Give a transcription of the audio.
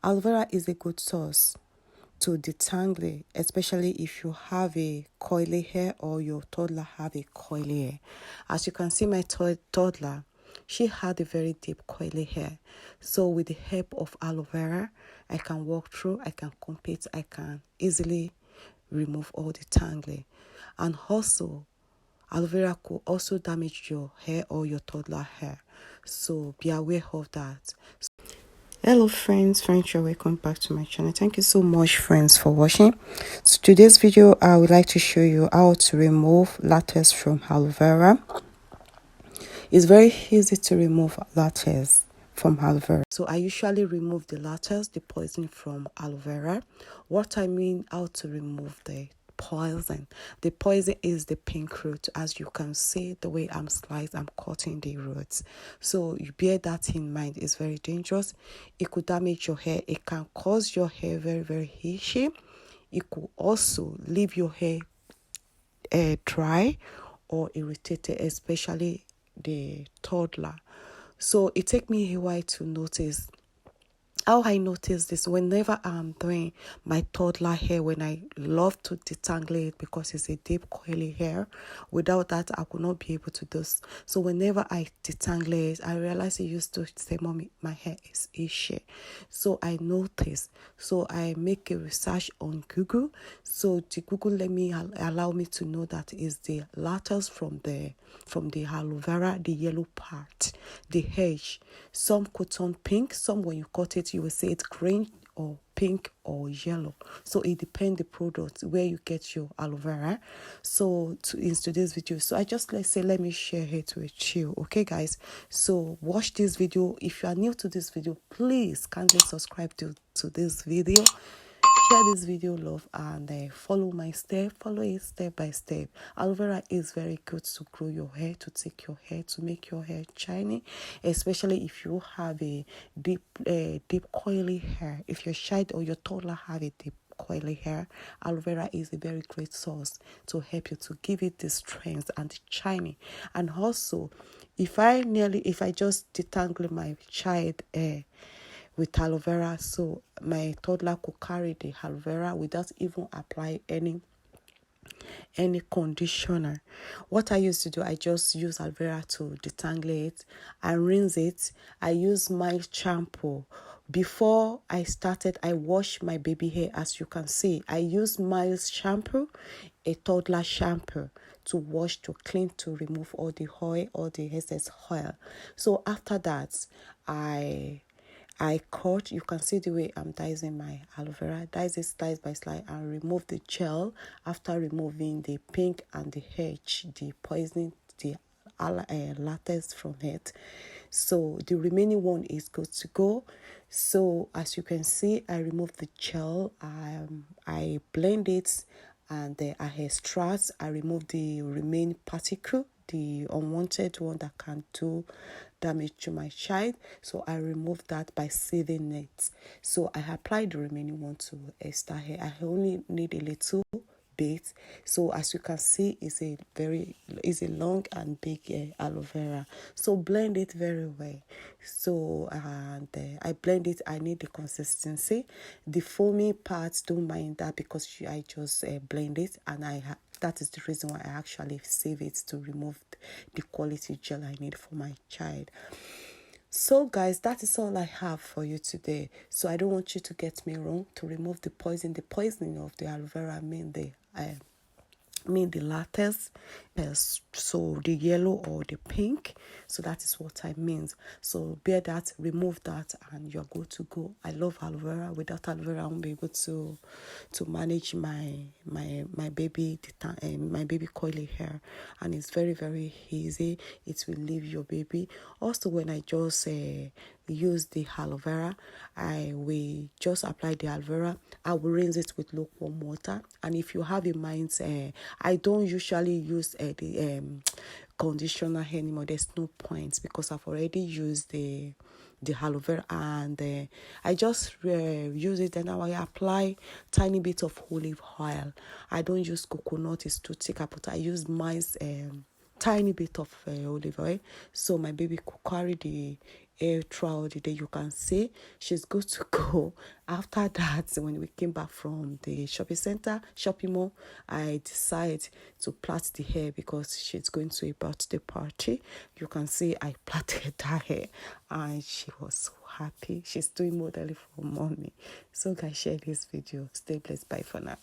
Aloe vera is a good source to detangle, especially if you have a coily hair or your toddler have a coily hair. As you can see, my toddler, she had a very deep coily hair. So with the help of aloe vera, I can walk through, I can compete, I can easily remove all the tangling. And also, aloe vera could also damage your hair or your toddler hair. So be aware of that. Hello friends, you're welcome back to my channel. Thank you so much friends for watching. So today's video I would like to show you how to remove latex from aloe vera. It's very easy to remove latex from aloe vera. So I usually remove the latex, the poison from aloe vera. What I mean how to remove the poison. The poison is the pink root. As you can see, the way I'm cutting the roots. So you bear that in mind. It's very dangerous. It could damage your hair. It can cause your hair very, very itchy. It could also leave your hair dry or irritated, especially the toddler. So it take me a while to notice. How I notice this whenever I'm doing my toddler hair, when I love to detangle it because it's a deep coily hair. Without that, I could not be able to do this. So whenever I detangle it, I realize it used to say, "Mommy, my hair is itchy." So I notice. So I make a research on Google. So the Google let me allow me to know that is the latex from the aloe vera, the yellow part, the edge. Some could turn pink. Some when you cut it, you will see it's green or pink or yellow. So it depends the product where you get your aloe vera. So in today's video, so I just let me share it with you. Okay guys, so watch this video. If you are new to this video, please kindly subscribe to this video, share this video love, and follow my follow it step by step. Aloe vera is very good to grow your hair, to take your hair, to make your hair shiny, especially if you have a deep coily hair. If your child or your toddler have a deep coily hair, aloe vera is a very great source to help you, to give it the strength and the shiny. And also, if I just detangle my child hair with aloe vera, so my toddler could carry the aloe vera without even apply any conditioner. What I used to do, I just use aloe vera to detangle it. I rinse it. I use mild shampoo. Before I started, I wash my baby hair. As you can see, I use mild shampoo, a toddler shampoo, to wash, to clean, to remove all the oil, all the excess oil. So after that, I cut. You can see the way I'm dicing my aloe vera. Dice it slice by slice and remove the gel. After removing the pink and the edge, the poison, the latex from it. So the remaining one is good to go. So as you can see, I remove the gel. I blend it and I extract. I remove the remaining particle, the unwanted one that can do damage to my child. So I remove that by sieving it. So I apply the remaining one to extra hair. I only need a little bit. So as you can see, it's a long and big aloe vera. So blend it very well. So I blend it. I need the consistency. The foamy parts, don't mind that because I just blend it, and that is the reason why I actually save it, to remove the quality gel I need for my child. So guys, that is all I have for you today. So I don't want you to get me wrong. To remove the poisoning of the aloe vera mean the latex, so the yellow or the pink. So that is what I mean. So bear that, remove that, and you're good to go. I love aloe vera. Without aloe vera, I won't be able to manage my baby coily hair, and it's very, very easy. It will leave your baby. Also, when I just use the aloe vera, I will just apply the aloe vera. I will rinse it with lukewarm water. And if you have in mind, I don't usually use the conditioner anymore. There's no point because I've already used the aloe vera, and I just use it, and now I apply tiny bit of olive oil. I don't use coconut, it's too thick, but I use tiny bit of olive oil, so my baby could carry hair throughout the day. You can see she's good to go. After that, when we came back from the shopping mall, I decided to plait the hair because she's going to a birthday party. You can see I plaited her hair and she was so happy. She's doing modeling for mommy. So guys, share this video. Stay blessed. Bye for now.